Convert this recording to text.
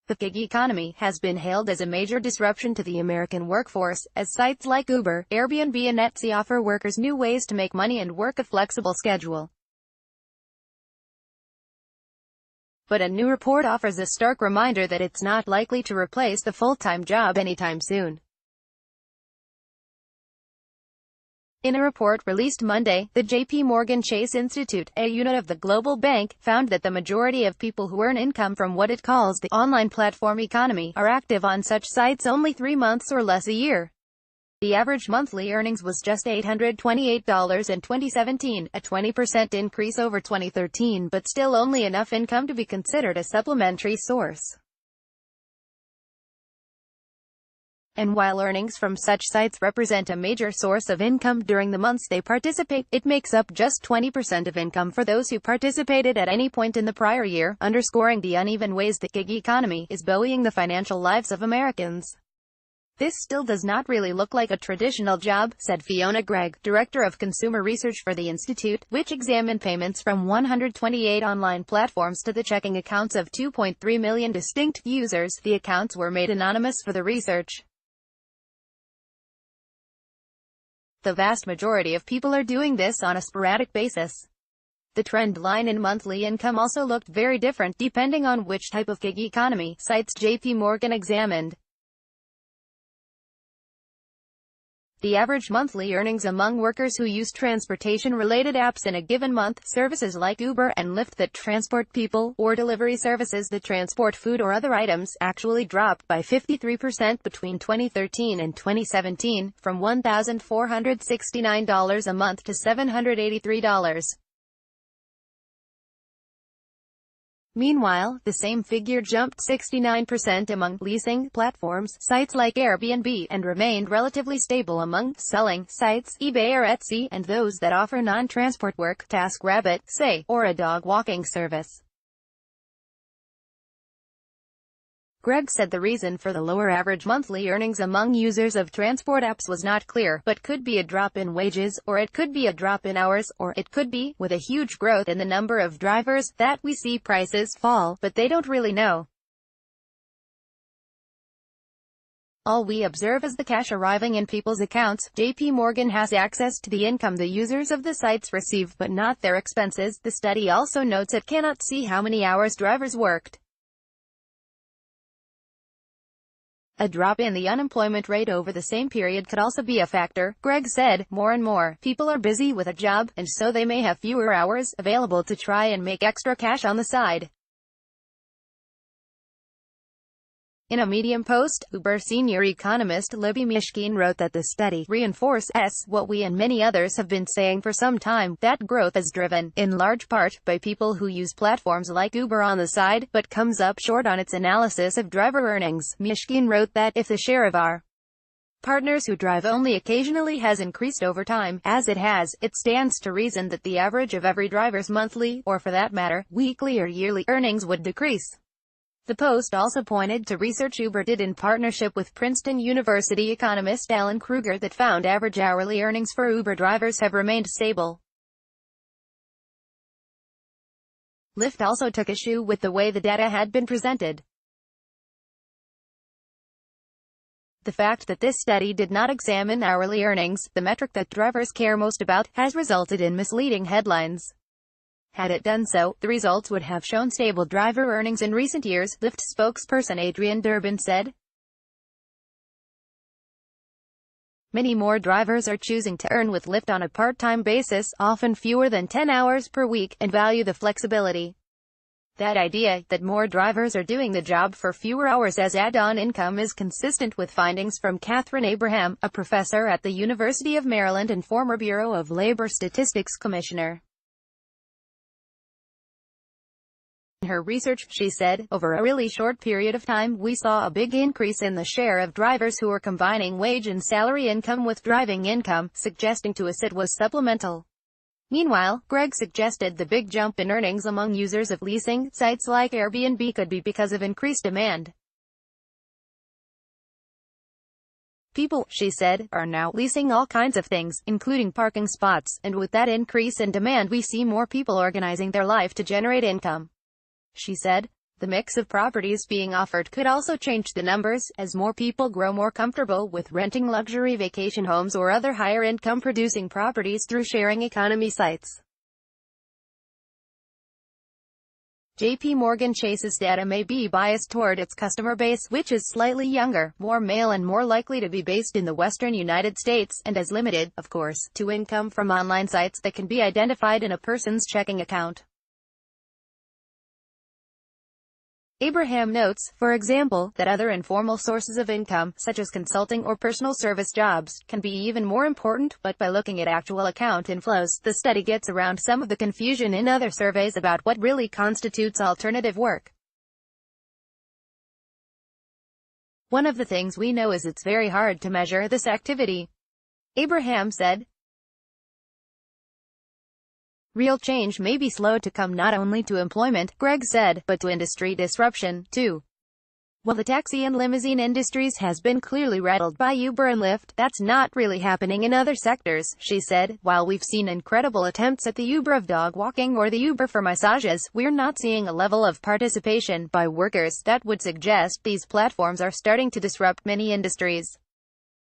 The gig economy has been hailed as a major disruption to the American workforce, as sites like Uber, Airbnb and Etsy offer workers new ways to make money and work a flexible schedule. But a new report offers a stark reminder that it's not likely to replace the full-time job anytime soon. In a report released Monday, the J.P. Morgan Chase Institute, a unit of the global bank, found that the majority of people who earn income from what it calls the online platform economy are active on such sites only 3 months or less a year. The average monthly earnings was just $828 in 2017, a 20% increase over 2013, but still only enough income to be considered a supplementary source. And while earnings from such sites represent a major source of income during the months they participate, it makes up just 20% of income for those who participated at any point in the prior year, underscoring the uneven ways the gig economy is buoying the financial lives of Americans. "This still does not really look like a traditional job," said Fiona Gregg, director of consumer research for the Institute, which examined payments from 128 online platforms to the checking accounts of 2.3 million distinct users. The accounts were made anonymous for the research. The vast majority of people are doing this on a sporadic basis. The trend line in monthly income also looked very different depending on which type of gig economy sites J.P. Morgan examined. The average monthly earnings among workers who use transportation-related apps in a given month, services like Uber and Lyft that transport people, or delivery services that transport food or other items, actually dropped by 53% between 2013 and 2017, from $1,469 a month to $783. Meanwhile, the same figure jumped 69% among leasing platforms, sites like Airbnb, and remained relatively stable among selling sites, eBay or Etsy, and those that offer non-transport work, TaskRabbit, say, or a dog walking service. Gregg said the reason for the lower average monthly earnings among users of transport apps was not clear, but could be a drop in wages, or it could be a drop in hours, or it could be, with a huge growth in the number of drivers, that we see prices fall, but they don't really know. "All we observe is the cash arriving in people's accounts. J.P. Morgan has access to the income the users of the sites receive, but not their expenses." The study also notes it cannot see how many hours drivers worked. A drop in the unemployment rate over the same period could also be a factor, Gregg said. More and more people are busy with a job, and so they may have fewer hours available to try and make extra cash on the side. In a Medium post, Uber senior economist Libby Mishkin wrote that the study reinforces what we and many others have been saying for some time, that growth is driven, in large part, by people who use platforms like Uber on the side, but comes up short on its analysis of driver earnings. Mishkin wrote that, if the share of our partners who drive only occasionally has increased over time, as it has, it stands to reason that the average of every driver's monthly, or for that matter, weekly or yearly, earnings would decrease. The Post also pointed to research Uber did in partnership with Princeton University economist Alan Kruger that found average hourly earnings for Uber drivers have remained stable. Lyft also took issue with the way the data had been presented. The fact that this study did not examine hourly earnings, the metric that drivers care most about, has resulted in misleading headlines. Had it done so, the results would have shown stable driver earnings in recent years, Lyft spokesperson Adrian Durbin said. Many more drivers are choosing to earn with Lyft on a part-time basis, often fewer than 10 hours per week, and value the flexibility. That idea, that more drivers are doing the job for fewer hours as add-on income, is consistent with findings from Catherine Abraham, a professor at the University of Maryland and former Bureau of Labor Statistics commissioner. In her research, she said, over a really short period of time, we saw a big increase in the share of drivers who were combining wage and salary income with driving income, suggesting to us it was supplemental. Meanwhile, Gregg suggested the big jump in earnings among users of leasing sites like Airbnb could be because of increased demand. People, she said, are now leasing all kinds of things, including parking spots, and with that increase in demand we see more people organizing their life to generate income. She said, The mix of properties being offered could also change the numbers, as more people grow more comfortable with renting luxury vacation homes or other higher income producing properties through sharing economy sites. JP Morgan Chase's data may be biased toward its customer base, which is slightly younger, more male and more likely to be based in the western United States, and as limited, of course, to income from online sites that can be identified in a person's checking account. Abraham notes, for example, that other informal sources of income, such as consulting or personal service jobs, can be even more important, but by looking at actual account inflows, the study gets around some of the confusion in other surveys about what really constitutes alternative work. One of the things we know is it's very hard to measure this activity, Abraham said. Real change may be slow to come not only to employment, Greg said, but to industry disruption, too. While the taxi and limousine industries has been clearly rattled by Uber and Lyft, that's not really happening in other sectors, she said. While we've seen incredible attempts at the Uber of dog walking or the Uber for massages, we're not seeing a level of participation by workers that would suggest these platforms are starting to disrupt many industries.